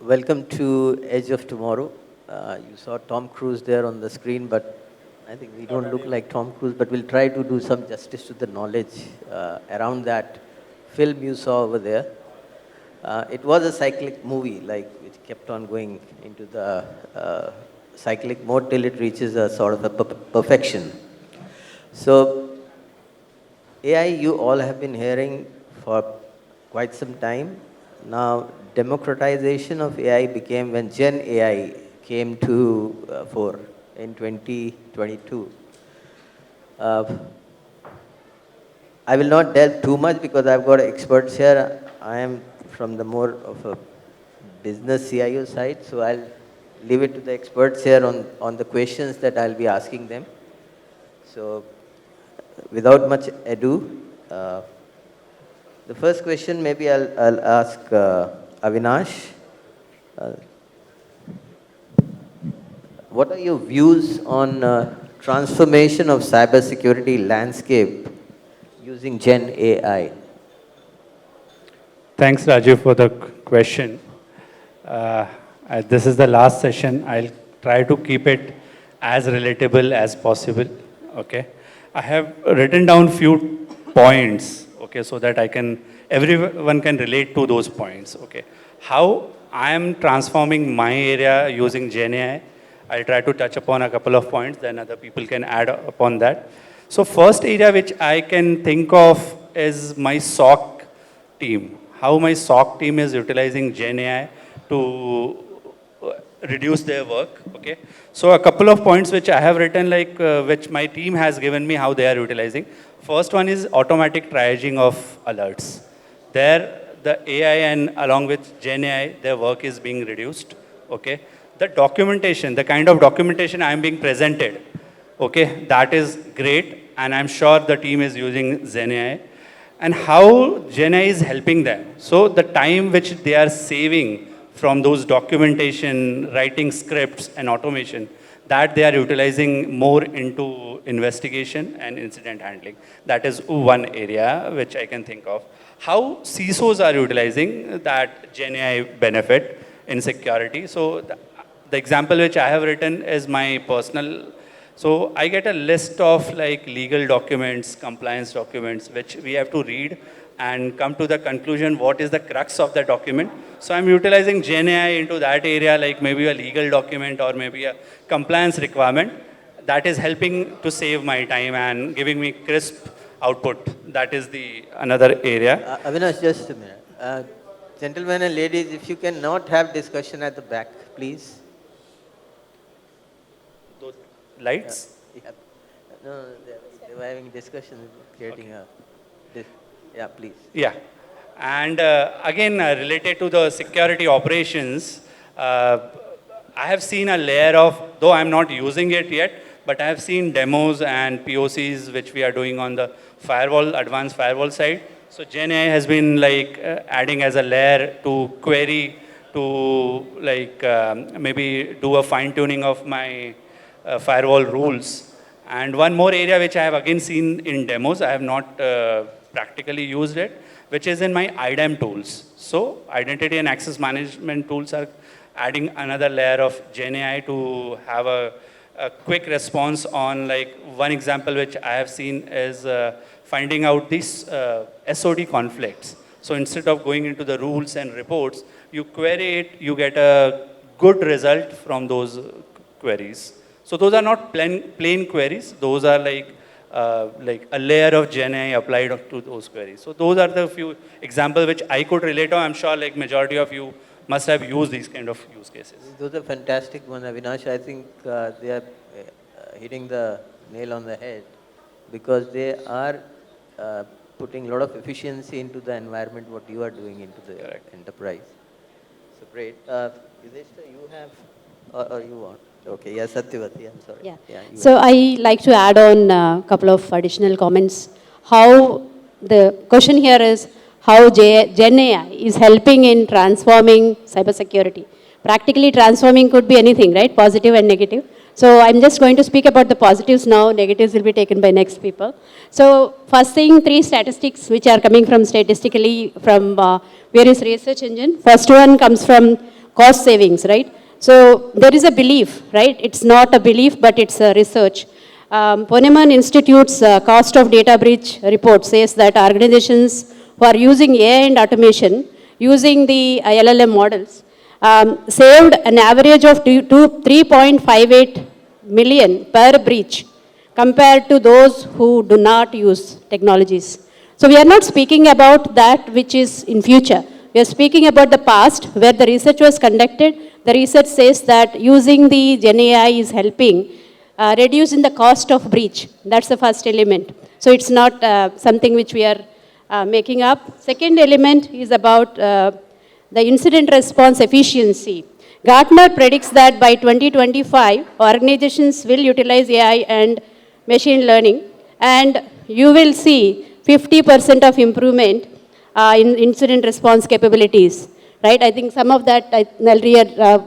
Welcome to Edge of Tomorrow. You saw Tom Cruise there on the screen, but I think we don't look like Tom Cruise, but we'll try to do some justice to the knowledge around that film you saw over there. It was a cyclic movie, like which kept on going into the cyclic mode till it reaches a sort of a perfection. So AI, you all have been hearing for quite some time. Now, democratization of AI became when Gen AI came to fore in 2022. Uh, I will not delve too much because I've got experts here. I am from the more of a business CIO side, so I'll leave it to the experts here on the questions that I'll be asking them. So, without much ado, the first question maybe I'll ask Avinash. Uh, what are your views on transformation of cybersecurity landscape using Gen AI? Thanks, Raju, for the question. This is the last session. I'll try to keep it as relatable as possible. Okay. I have written down few points. Okay, so that everyone can relate to those points. Okay. How I am transforming my area using Gen AI. I'll try to touch upon a couple of points. Then other people can add upon that. So first area which I can think of is my SOC team. How my SOC team is utilizing Gen AI to reduce their work. Okay, so a couple of points which I have written, which my team has given me how they are utilizing. First one is automatic triaging of alerts. There, the AI and along with Gen AI, their work is being reduced. Okay, the documentation, the kind of documentation I am being presented. Okay, that is great, and I'm sure the team is using Gen AI. And how Gen AI is helping them. So the time which they are saving from those documentation, writing scripts and automation, that they are utilizing more into investigation and incident handling. That is one area which I can think of. How CISOs are utilizing that Gen AI benefit in security. So the example which I have written is my personal. So I get a list of like legal documents, compliance documents, which we have to read and come to the conclusion what is the crux of the document. So I'm utilizing Gen AI into that area, like maybe a legal document or maybe a compliance requirement. That is helping to save my time and giving me crisp output. That is the another area. Avinash, just a minute. Gentlemen and ladies, if you cannot have discussion at the back, please. Those lights? Yeah. No, they were having discussion, creating a. Yeah, please. Yeah. And again, related to the security operations, I have seen a layer of, though I'm not using it yet, but I have seen demos and POCs which we are doing on the firewall, advanced firewall side. So Gen AI has been like adding as a layer to query, to like maybe do a fine tuning of my firewall rules. And one more area which I have again seen in demos, I have not practically used it, which is in my IDAM tools. So identity and access management tools are adding another layer of Gen AI to have a quick response on, like one example which I have seen is finding out these SOD conflicts. So instead of going into the rules and reports, you query it, you get a good result from those queries. So those are not plain queries. Those are like a layer of Gen AI applied to those queries. So those are the few examples which I could relate to. I'm sure like majority of you must have used these kind of use cases. Those are fantastic ones, Avinash. I think they are hitting the nail on the head because they are putting a lot of efficiency into the environment, what you are doing into the Correct. enterprise. So great. Yudhishthira, you have, or you want? Okay, yes, Satyavati, I'm sorry. Yeah. You So I like to add on a couple of additional comments. How the question here is how Gen AI is helping in transforming cybersecurity. Practically transforming could be anything, right? Positive and negative. So I'm just going to speak about the positives now. Negatives will be taken by next people. So first thing, 3 statistics which are coming from statistically from various research engine. First one comes from cost savings, right? So there is a belief, right? It's not a belief, but it's a research. Ponemon Institute's cost of data breach report says that organizations who are using AI and automation, using the LLM models, saved an average of 3.58 million per breach compared to those who do not use technologies. So we are not speaking about that which is in future. We are speaking about the past where the research was conducted. The research says that using the Gen AI is helping reducing the cost of breach. That's the first element. So it's not something which we are making up. Second element is about the incident response efficiency. Gartner predicts that by 2025, organizations will utilize AI and machine learning, and you will see 50% of improvement in incident response capabilities. Right? I think some of that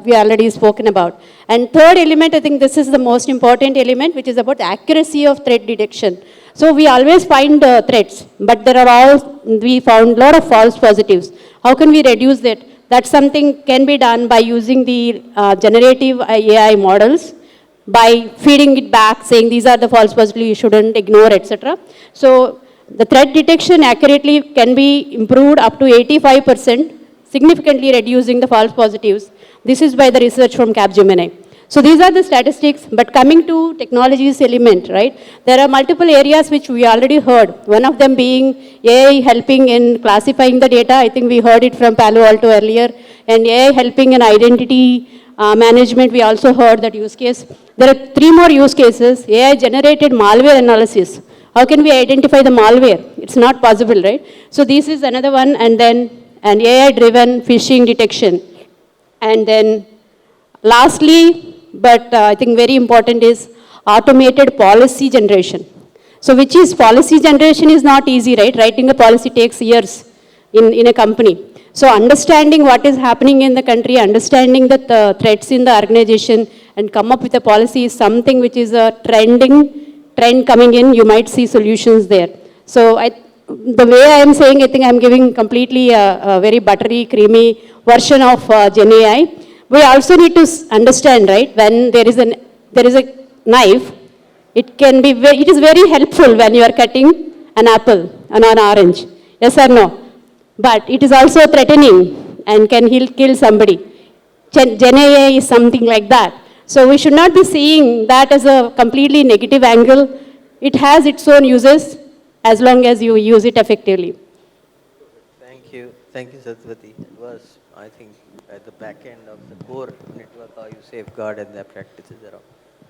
we already spoken about. And third element, I think this is the most important element, which is about accuracy of threat detection. So we always find threats, but we found a lot of false positives. How can we reduce that? That's something can be done by using the generative AI models, by feeding it back, saying these are the false positives you shouldn't ignore, etc. So the threat detection accurately can be improved up to 85%, significantly reducing the false positives. This is by the research from Capgemini. So these are the statistics, but coming to technologies element, right? There are multiple areas which we already heard. One of them being AI helping in classifying the data. I think we heard it from Palo Alto earlier. And AI helping in identity management, we also heard that use case. There are 3 more use cases. AI generated malware analysis. How can we identify the malware? It's not possible, right? So this is another one, and then an AI-driven phishing detection. And then lastly, but I think very important, is automated policy generation. So which is policy generation is not easy, right? Writing a policy takes years in a company. So understanding what is happening in the country, understanding the threats in the organization, and come up with a policy is something which is a trend coming in. You might see solutions there. So the way I am saying, I think I am giving completely a very buttery, creamy version of Gen AI. We also need to understand, right, when there is a knife, it is very helpful when you are cutting an apple and an orange. Yes or no? But it is also threatening and can kill somebody. Gen AI is something like that. So we should not be seeing that as a completely negative angle. It has its own uses as long as you use it effectively. Thank you, Satyavati. It was, I think, at the back end of the core network, how you safeguard and the practices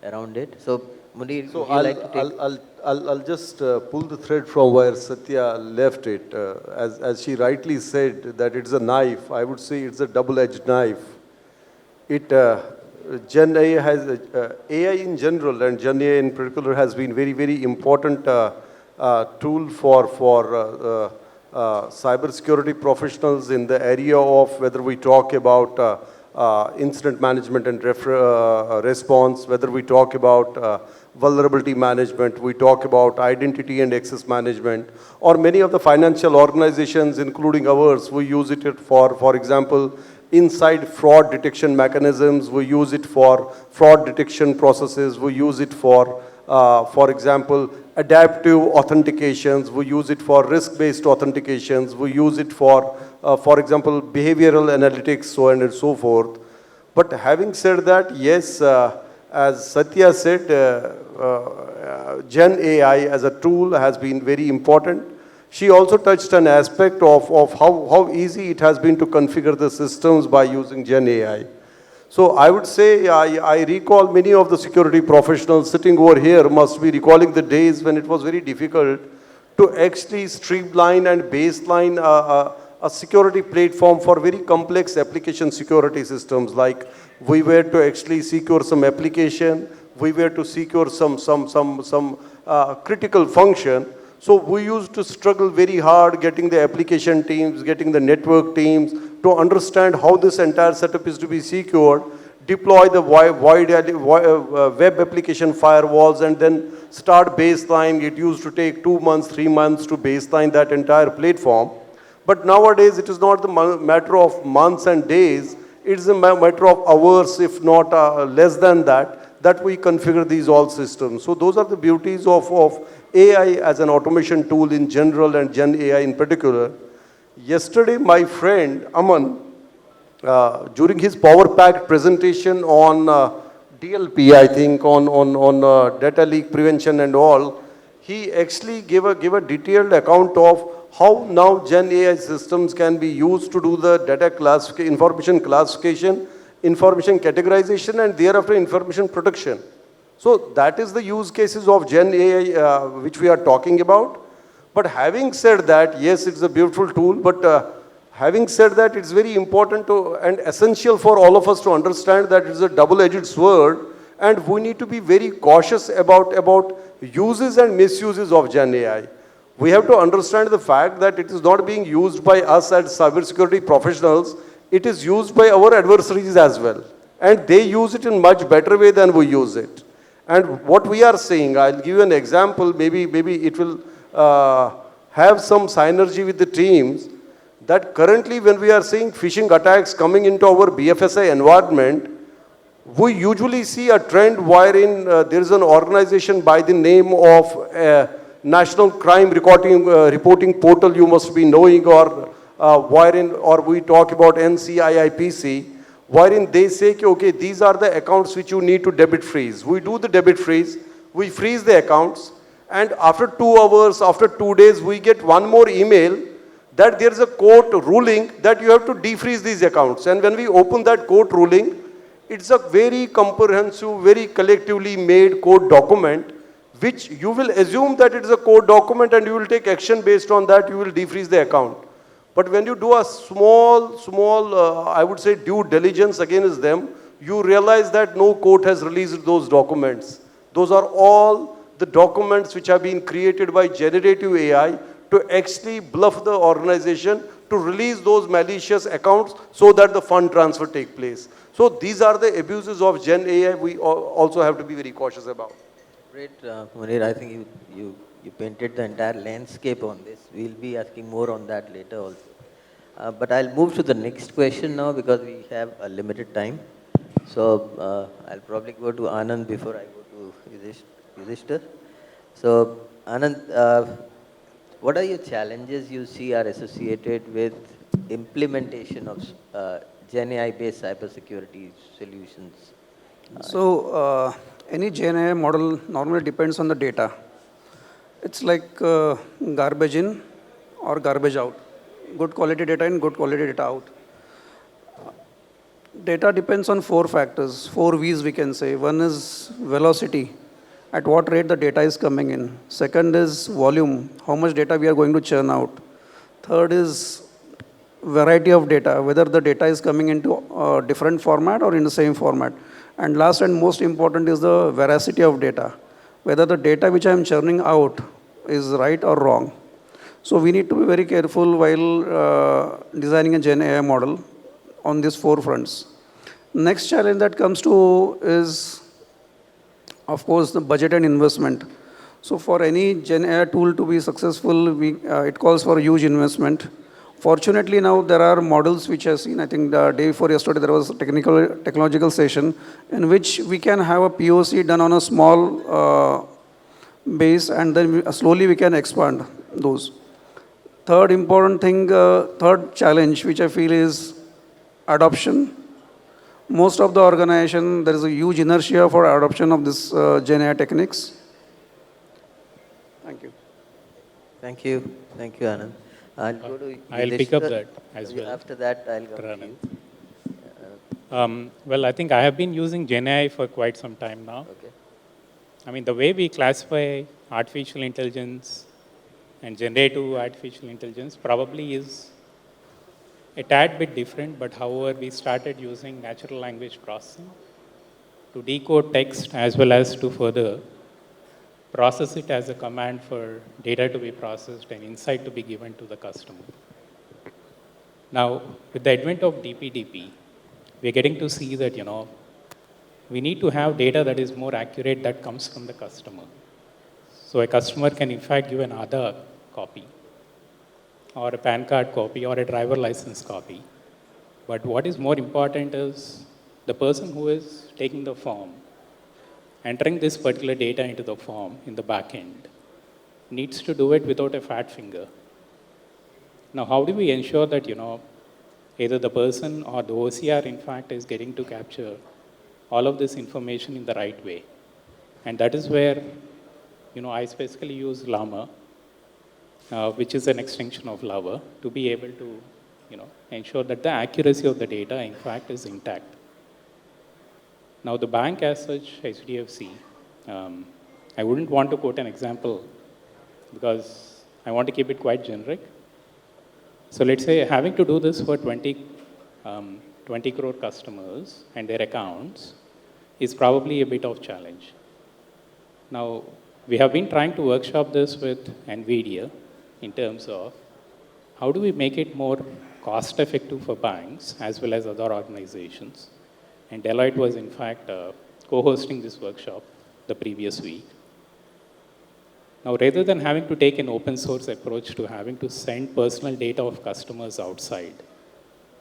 around it. So, Munir, So would you like to take? I'll just pull the thread from where Satya left it. As she rightly said that it's a knife, I would say it's a double-edged knife. Gen AI has AI in general, and Gen AI in particular has been very, very important tool for cybersecurity professionals in the area of whether we talk about incident management and response, whether we talk about vulnerability management, we talk about identity and access management, or many of the financial organizations, including ours, we use it for example, inside fraud detection mechanisms, we use it for fraud detection processes, we use it for example, adaptive authentications, we use it for risk-based authentications, we use it for example, behavioral analytics, so on and so forth. But having said that, yes, as Satya said, Gen AI as a tool has been very important. She also touched an aspect of how easy it has been to configure the systems by using Gen AI. So I would say I recall many of the security professionals sitting over here must be recalling the days when it was very difficult to actually streamline and baseline a security platform for very complex application security systems. Like we were to actually secure some application, we were to secure some critical function. So we used to struggle very hard getting the application teams, getting the network teams to understand how this entire setup is to be secured, deploy the web application firewalls, and then start baseline. It used to take 2 months, 3 months to baseline that entire platform. But nowadays, it is not the matter of months and days. It's a matter of hours, if not less than that, that we configure these all systems. So those are the beauties of AI as an automation tool in general and Gen AI in particular. Yesterday, my friend Aman, during his Power Pack presentation on DLP, I think, on data leak prevention and all, he actually gave a detailed account of how now Gen AI systems can be used to do the data information classification, information categorization, and thereafter information protection. So that is the use cases of Gen AI which we are talking about. But having said that, yes, it's a beautiful tool, but having said that, it's very important to, and essential for all of us to understand that it's a double-edged sword, and we need to be very cautious about uses and misuses of Gen AI. We have to understand the fact that it is not being used by us as cybersecurity professionals, it is used by our adversaries as well. And they use it in much better way than we use it. And what we are saying, I'll give you an example, maybe it will have some synergy with the teams, that currently when we are seeing phishing attacks coming into our BFSI environment, we usually see a trend wherein there is an organization by the name of National Crime Reporting Portal, you must be knowing, or we talk about NCIIPC, wherein they say, okay, these are the accounts which you need to debit freeze. We do the debit freeze, we freeze the accounts, and after 2 hours, after 2 days, we get one more email that there is a court ruling that you have to defreeze these accounts. And when we open that court ruling, it's a very comprehensive, very collectively made court document, which you will assume that it is a court document and you will take action based on that, you will defreeze the account. But when you do a small, I would say, due diligence against them, you realize that no court has released those documents. Those are all the documents which have been created by generative AI to actually bluff the organization to release those malicious accounts so that the fund transfer take place. So these are the abuses of Gen AI we also have to be very cautious about. Great, Munir, I think you painted the entire landscape on this. We'll be asking more on that later also. But I'll move to the next question now because we have a limited time. So I'll probably go to Anand before I go to Yudhishthir. So Anand, what are your challenges you see are associated with implementation of Gen AI-based cybersecurity solutions? So any Gen AI model normally depends on the data. It's like garbage in or garbage out. Good quality data in, good quality data out. Data depends on 4 factors, 4 V's we can say. One is velocity, at what rate the data is coming in. Second is volume, how much data we are going to churn out. Third is variety of data, whether the data is coming into a different format or in the same format. And last and most important is the veracity of data, whether the data which I am churning out is right or wrong. So we need to be very careful while designing a Gen AI model on these 4 fronts. Next challenge that comes to is, of course, the budget and investment. So for any Gen AI tool to be successful, it calls for a huge investment. Fortunately, now there are models which I've seen. I think the day before yesterday there was a technological session in which we can have a POC done on a small base, and then slowly we can expand those. Third important thing, third challenge which I feel is adoption. Most of the organization, there is a huge inertia for adoption of this Gen AI techniques. Thank you. Thank you. Thank you, Anand. I'll go to I'll pick up Yudhishthir. that as well. After that, I'll go to you. Well, I think I have been using Gen AI for quite some time now. Okay. I mean, the way we classify artificial intelligence and generative artificial intelligence probably is a tad bit different, but however, we started using natural language processing to decode text as well as to further process it as a command for data to be processed and insight to be given to the customer. Now, with the advent of DPDP, we're getting to see that, we need to have data that is more accurate that comes from the customer. So a customer can in fact give an Aadhaar copy or a PAN card copy or a driver license copy. But what is more important is the person who is taking the form, entering this particular data into the form in the back end, needs to do it without a fat finger. Now, how do we ensure that, either the person or the OCR, in fact, is getting to capture all of this information in the right way? And that is where, I specifically use Llama, which is an extension of Lava, to be able to, ensure that the accuracy of the data, in fact, is intact. Now, the bank as such, HDFC, I wouldn't want to quote an example because I want to keep it quite generic. So let's say having to do this for 20 crore customers and their accounts is probably a bit of challenge. Now, we have been trying to workshop this with NVIDIA in terms of how do we make it more cost effective for banks as well as other organizations. And Deloitte was in fact co-hosting this workshop the previous week. Now, rather than having to take an open source approach to having to send personal data of customers outside,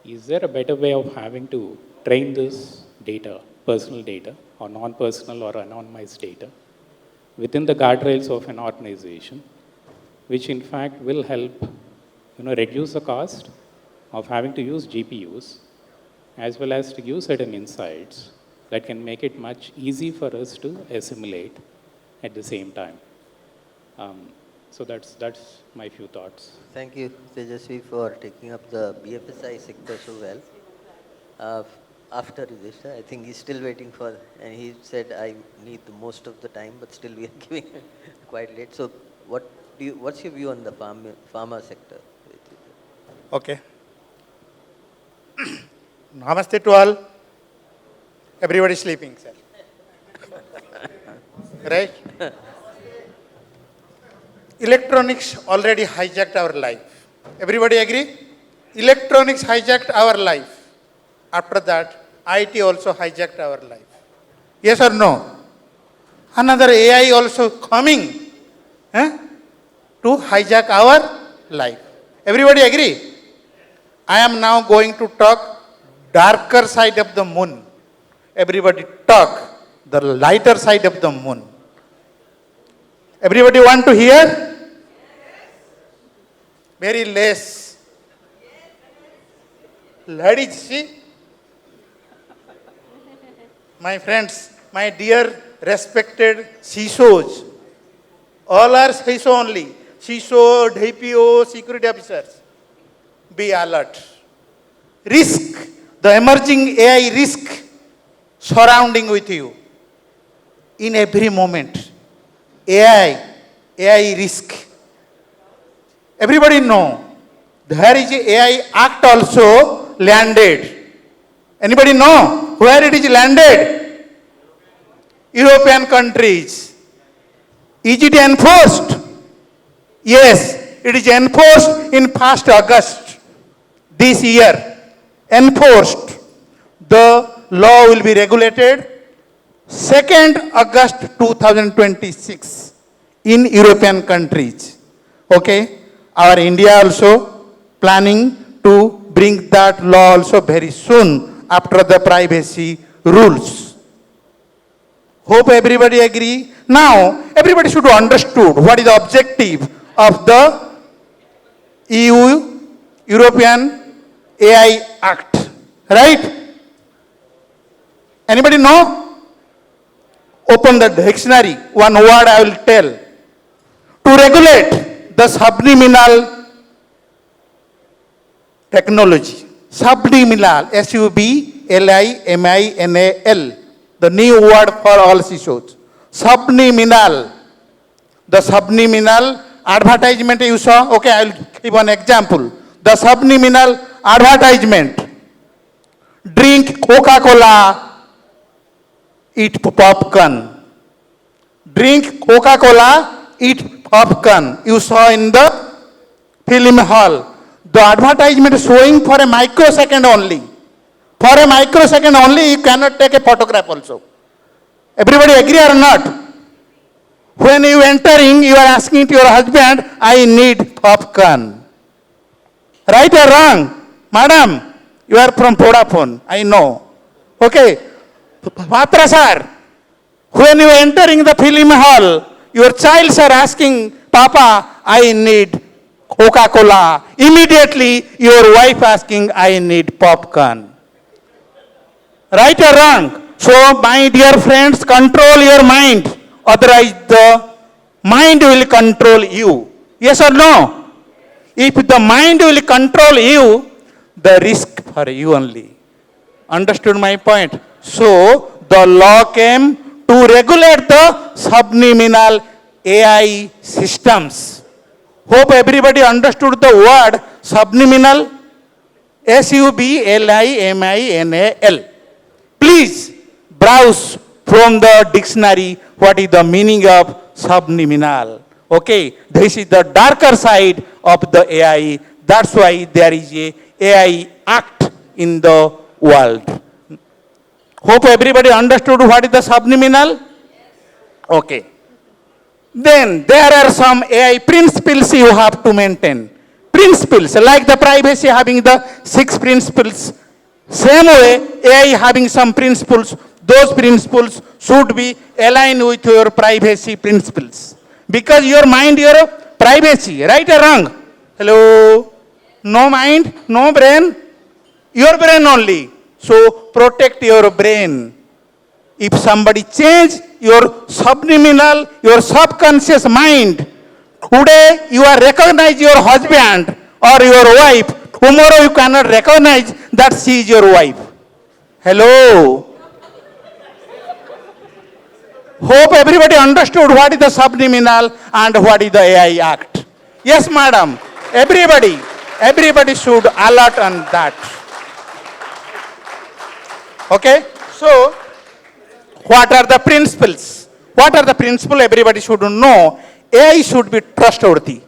is there a better way of having to train this data, personal data, or non-personal or anonymized data, within the guardrails of an organization, which in fact will help reduce the cost of having to use GPUs, as well as to use certain insights that can make it much easy for us to assimilate at the same time. So that's my few thoughts. Thank you, Tejasvi, for taking up the BFSI sector so well. After Yudhishthira, I think he's still waiting for, and he said, I need the most of the time, but still we are giving quite late. So what's your view on the pharma sector? Okay. Namaste to all. Everybody sleeping, sir. Right? Electronics already hijacked our life. Everybody agree? Electronics hijacked our life. After that, IT also hijacked our life. Yes or no? Another AI also coming to hijack our life. Everybody agree? I am now going to talk darker side of the moon. Everybody talk the lighter side of the moon. Everybody want to hear? Very less. Ladies, see? My friends, my dear respected CISOs, all are CISO only. CISO, DPO, security officers. Be alert. Risk, the emerging AI risk surrounding with you. In every moment, AI risk. Everybody know, there is a AI Act also landed. Anybody know where it is landed? European countries. Is it enforced? Yes, it is enforced in past August this year. Enforced. The law will be regulated 2nd August 2026 in European countries. Okay? Our India also planning to bring that law also very soon after the privacy rules. Hope everybody agree. Now, everybody should understood what is the objective of the European AI Act. Right? Anybody know? Open the dictionary. One word I will tell. To regulate the subliminal technology. Subliminal. SUBLIMINAL. The new word for all CISOs. Subliminal. The subliminal advertisement you saw. Okay, I will give one example. The subliminal advertisement. Drink Coca-Cola. Eat popcorn. Drink Coca-Cola. Eat popcorn. You saw in the film hall. The advertisement is showing for a microsecond only. For a microsecond only, you cannot take a photograph also. Everybody agree or not? When you entering, you are asking to your husband, I need popcorn. Right or wrong? Madam, You are from Vodafone, I know. Okay. Patra sir, when you are entering the film hall, your child are asking, Papa, I need Coca-Cola. Immediately, your wife asking, I need popcorn. Right or wrong? So, my dear friends, control your mind. Otherwise, the mind will control you. Yes or no? If the mind will control you, the risk for you only. Understood my point? So, the law came to regulate the subliminal AI systems. Hope everybody understood the word subliminal. Subliminal. Please browse from the dictionary what is the meaning of subliminal. Okay, this is the darker side of the AI. That's why there is a AI Act in the world. Hope everybody understood what is the subliminal. Okay. Then there are some AI principles you have to maintain. Principles like the privacy having the 6 principles. Same way, AI having some principles. Those principles should be aligned with your privacy principles. Because your mind, your privacy, right or wrong? Hello? No mind, no brain? Your brain only. So protect your brain. If somebody change your subliminal, your subconscious mind, today you are recognize your husband or your wife, tomorrow you cannot recognize that she is your wife. Hello? Hope everybody understood what is the subliminal and what is the AI Act. Yes, madam. Everybody should alert on that. Okay? So, what are the principles? What are the principles everybody should know? AI should be trustworthy.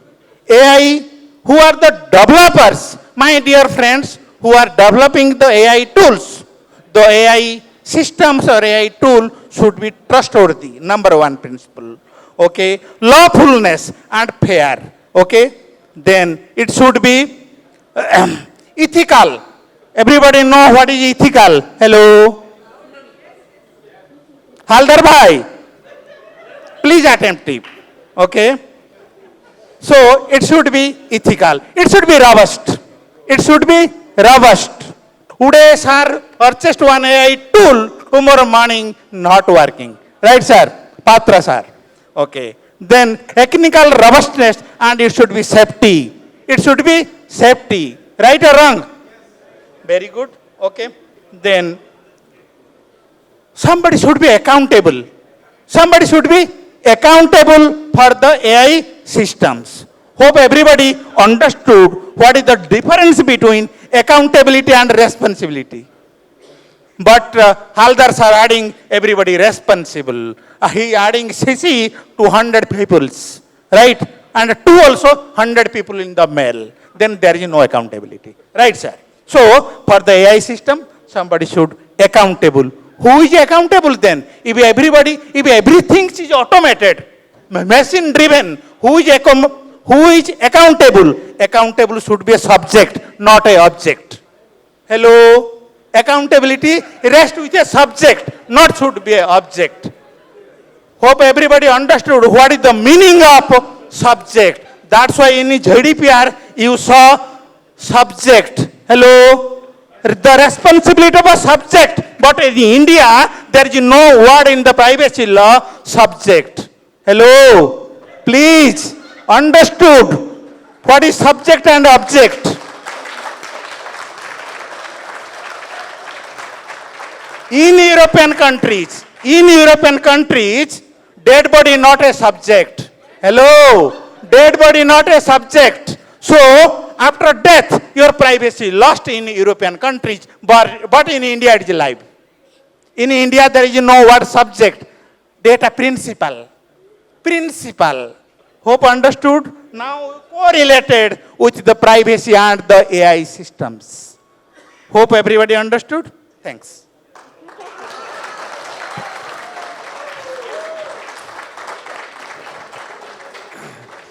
AI, who are the developers, my dear friends, who are developing the AI tools, the AI systems or AI tool should be trustworthy. Number 1 principle. Okay? Lawfulness and fair. Okay? Then it should be ethical. Everybody know what is ethical? Hello? Haldar bhai, please attempt it. Okay? So it should be ethical. It should be robust. It should be robust. Today, sir, purchased one AI tool, tomorrow morning not working. Right, sir? Patra, sir. Okay. Then technical robustness and it should be safety. It should be safety. Right or wrong? Very good. Okay. Then somebody should be accountable. Somebody should be accountable for the AI systems. Hope everybody understood what is the difference between accountability and responsibility. But Haldars are adding everybody responsible. He adding CC to 100 peoples, right? And 2 also 100 people in the mail. Then there is no accountability. Right, sir? So, for the AI system, somebody should accountable. Who is accountable then? If everything is automated, machine driven, who is accountable? Accountable should be a subject, not an object. Hello? Accountability rests with a subject, not should be an object. Hope everybody understood what is the meaning of subject. That's why in GDPR you saw subject. Hello? The responsibility of a subject. But in India, there is no word in the privacy law, subject. Hello? Please, understood what is subject and object. In European countries, dead body not a subject. Hello? Dead body not a subject. So, after death, your privacy lost in European countries, but in India it is live. In India there is no word subject, data principal. Principal. Hope understood? Now correlated with the privacy and the AI systems. Hope everybody understood? Thanks.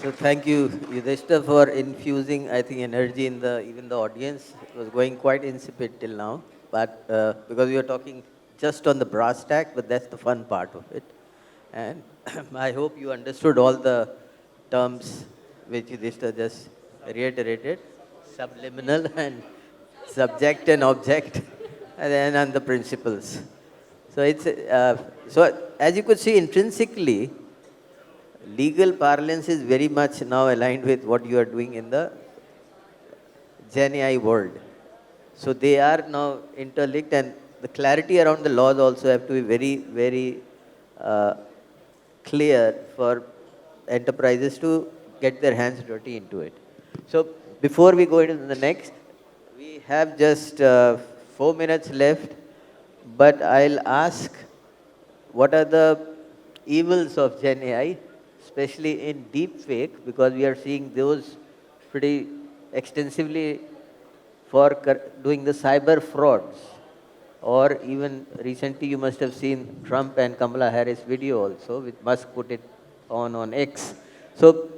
So thank you, Yudhishthir, for infusing, I think, energy in the even the audience. It was going quite insipid till now, but because we were talking just on the brass tack, but that's the fun part of it. And I hope you understood all the terms which Yudhishthir just reiterated, subliminal and subject and object, and then on the principles. So it's so as you could see intrinsically, legal parlance is very much now aligned with what you are doing in the Gen AI world. So they are now interlinked, and the clarity around the laws also have to be very, very clear for enterprises to get their hands dirty into it. So before we go into the next, we have just 4 minutes left, but I'll ask what are the evils of Gen AI, especially in deep fake, because we are seeing those pretty extensively for doing the cyber frauds. Or even recently you must have seen Trump and Kamala Harris video also, which Musk put it on X. So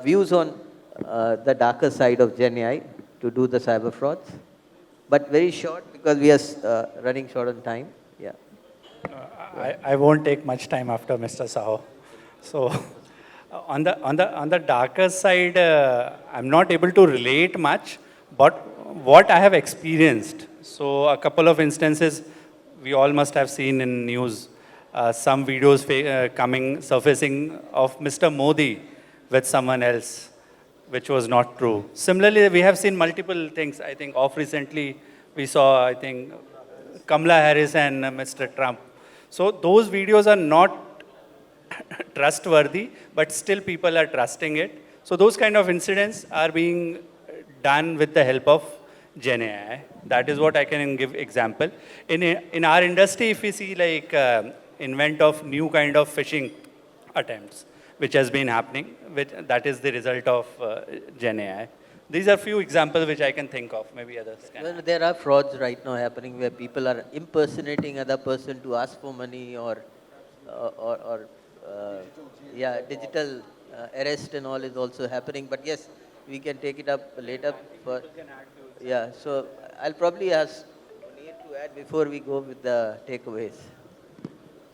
views on the darker side of Gen AI to do the cyber frauds, but very short because we are running short on time. Yeah. I won't take much time after Mr. Saho. So on the darker side, I'm not able to relate much, but what I have experienced. So a couple of instances we all must have seen in news, some videos surfacing of Mr. Modi with someone else, which was not true. Similarly, we have seen multiple things. I think recently we saw, I think, Kamala Harris and Mr. Trump. So those videos are not trustworthy, but still people are trusting it. So those kind of incidents are being done with the help of Gen AI. That is what I can give example. In our industry, if we see like invent of new kind of phishing attempts, which has been happening, that is the result of Gen AI. These are few examples which I can think of. Maybe others can. Well, there are frauds right now happening where people are impersonating other person to ask for money or digital arrest and all is also happening. But yes, we can take it up later. So I'll probably ask Munir to add before we go with the takeaways.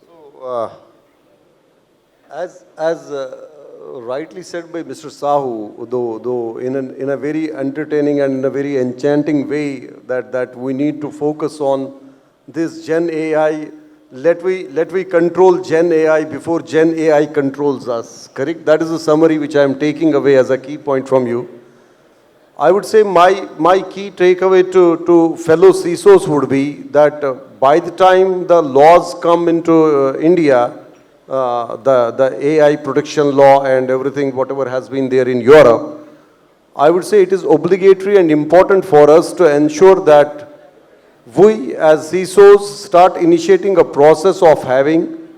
So, as rightly said by Mr. Sahu, though in a very entertaining and in a very enchanting way, that we need to focus on this Gen AI. Let we control Gen AI before Gen AI controls us. Correct? That is the summary which I am taking away as a key point from you. I would say my key takeaway to fellow CISOs would be that by the time the laws come into India, the AI protection law and everything, whatever has been there in Europe, I would say it is obligatory and important for us to ensure that we as CISOs start initiating a process of having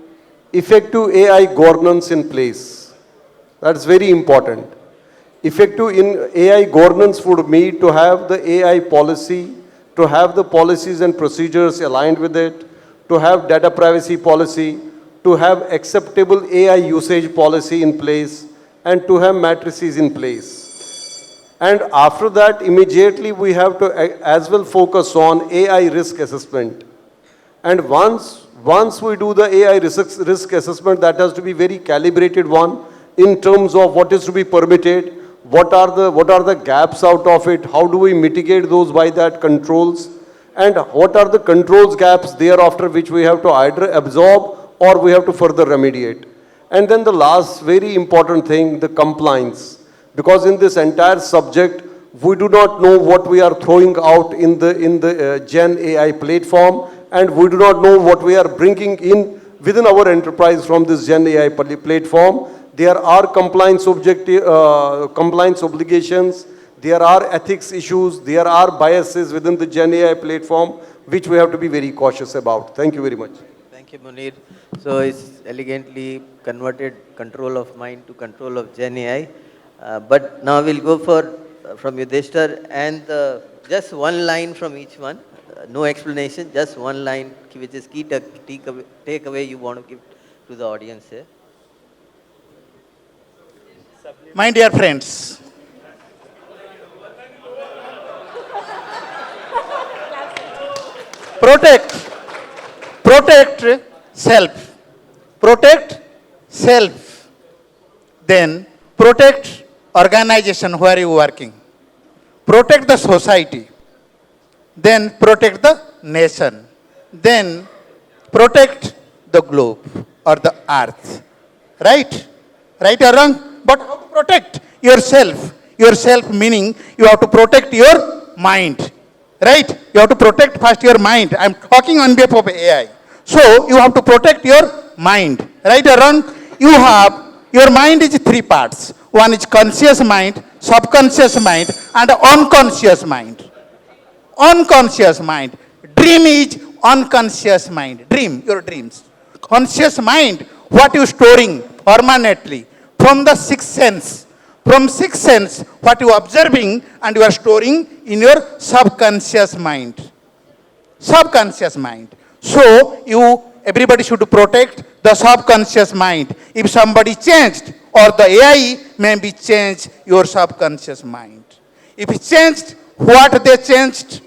effective AI governance in place. That's very important. Effective in AI governance would mean to have the AI policy, to have the policies and procedures aligned with it, to have data privacy policy, to have acceptable AI usage policy in place, and to have matrices in place. And after that, immediately we have to as well focus on AI risk assessment. And once we do the AI risk assessment, that has to be very calibrated one in terms of what is to be permitted, what are the gaps out of it, how do we mitigate those by that controls, and what are the controls gaps thereafter which we have to either absorb or we have to further remediate. And then the last very important thing, the compliance. Because in this entire subject, we do not know what we are throwing out in the Gen AI platform, and we do not know what we are bringing in within our enterprise from this Gen AI platform. There are compliance obligations, there are ethics issues, there are biases within the Gen AI platform, which we have to be very cautious about. Thank you very much. Thank you, Munir. So it's elegantly converted control of mind to control of Gen AI. But now we'll go from Yudhishthir and just one line from each one. No explanation, just one line, which is key takeaway you want to give to the audience here. My dear friends, protect, protect self, protect self, then protect organization where you working, protect the society, then protect the nation, then protect the globe or the earth. Right? Right or wrong? But how to protect yourself? Yourself meaning you have to protect your mind. Right? You have to protect first your mind. I'm talking on behalf of AI. So you have to protect your mind. Right or wrong? You have, your mind is three parts. One is conscious mind, subconscious mind, and unconscious mind. Unconscious mind. Dream is unconscious mind. Dream, your dreams. Conscious mind, what you storing permanently from the sixth sense. From sixth sense, what you observing and you are storing in your subconscious mind. Subconscious mind. So you, everybody should protect the subconscious mind. If somebody changed or the AI may be changed your subconscious mind. If it changed, what they changed,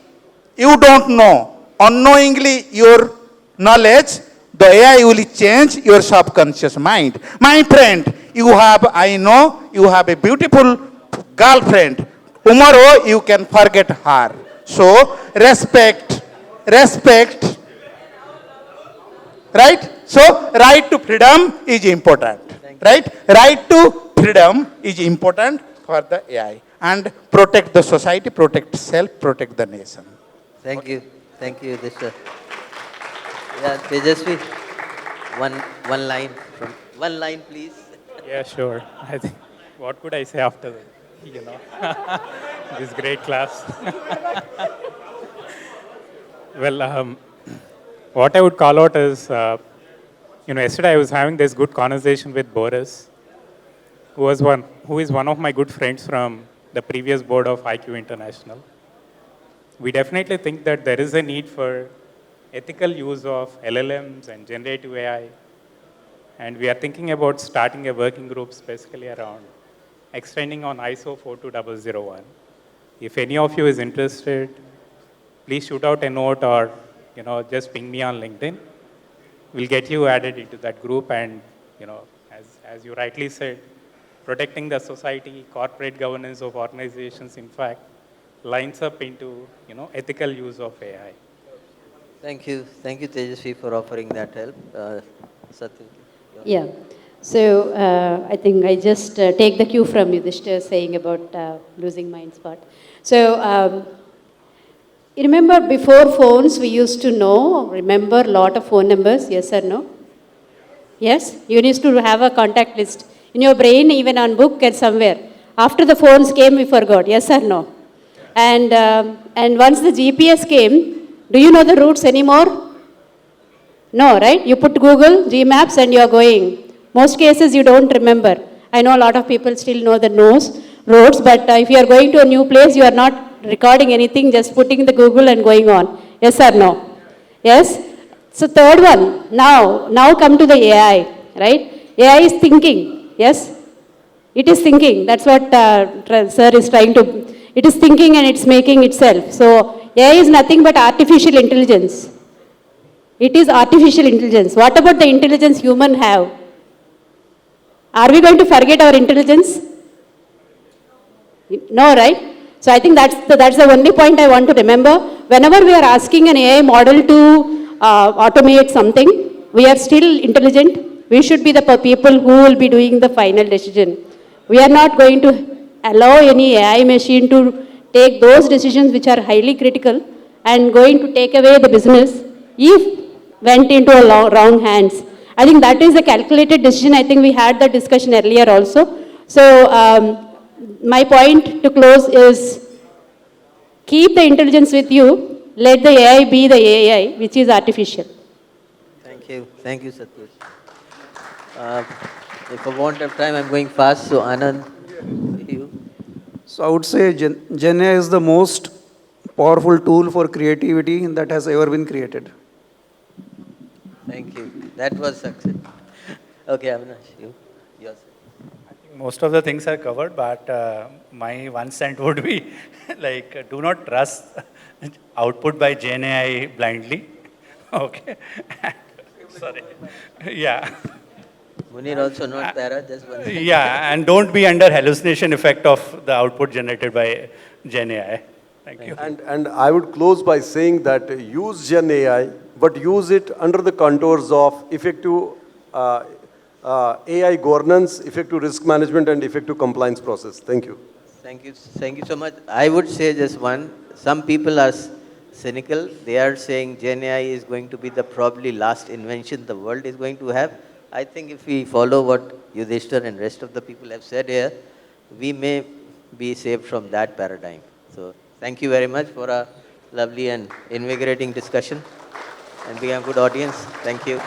you don't know. Unknowingly your knowledge, the AI will change your subconscious mind. My friend, you have, I know, you have a beautiful girlfriend. Tomorrow you can forget her. So respect, respect, right? So right to freedom is important, right? Right to freedom is important for the AI. And protect the society, protect self, protect the nation. Thank you. Thank you, Disha. Yeah, Tejasvi, one line from, one line, please. Yeah, sure. I think, what could I say after that? You know, this great class. Well, what I would call out is, yesterday I was having this good conversation with Boris, who is one of my good friends from the previous board of IQ International. We definitely think that there is a need for ethical use of LLMs and generative AI. And we are thinking about starting a working group specifically around extending on ISO 42001. If any of you is interested, please shoot out a note or just ping me on LinkedIn. We'll get you added into that group and as you rightly said, protecting the society, corporate governance of organizations, in fact, lines up into ethical use of AI. Thank you. Thank you, Tejasvi, for offering that help. Satya. Yeah. So I think I just take the cue from Yudhishthir saying about losing mind spot. So you remember before phones we used to remember a lot of phone numbers, yes or no? Yes? You used to have a contact list in your brain, even on book and somewhere. After the phones came, we forgot, yes or no? And once the GPS came, do you know the routes anymore? No, right? You put Google, Gmaps, and you're going. Most cases you don't remember. I know a lot of people still know the roads, but if you are going to a new place, you are not recording anything, just putting the Google and going on. Yes or no? Yes? So third one, now come to the AI, right? AI is thinking, yes? It is thinking. That's what sir is trying to, it is thinking and it's making itself. So AI is nothing but artificial intelligence. It is artificial intelligence. What about the intelligence humans have? Are we going to forget our intelligence? No, right? So I think that's the only point I want to remember. Whenever we are asking an AI model to automate something, we are still intelligent. We should be the people who will be doing the final decision. We are not going to allow any AI machine to take those decisions which are highly critical and going to take away the business if went into wrong hands. I think that is a calculated decision. I think we had that discussion earlier also. So my point to close is keep the intelligence with you. Let the AI be the AI, which is artificial. Thank you. Thank you, Satya. If for want of time, I'm going fast. So Anand, you. So I would say Gen AI is the most powerful tool for creativity that has ever been created. Thank you. That was success. Okay, Avinash, you. Yours. I think most of the things are covered, but my 1 cent would be like, do not trust output by GenAI blindly. Okay. Sorry. Yeah. Munir also not para, just one second. Yeah, and don't be under hallucination effect of the output generated by GenAI. Thank you. And I would close by saying that use Gen AI, but use it under the contours of effective AI governance, effective risk management, and effective compliance process. Thank you. Thank you so much. I would say just one, some people are cynical. They are saying Gen AI is going to be the probably last invention the world is going to have. I think if we follow what Yudhishthir and rest of the people have said here, we may be saved from that paradigm. So thank you very much for a lovely and invigorating discussion and being a good audience. Thank you.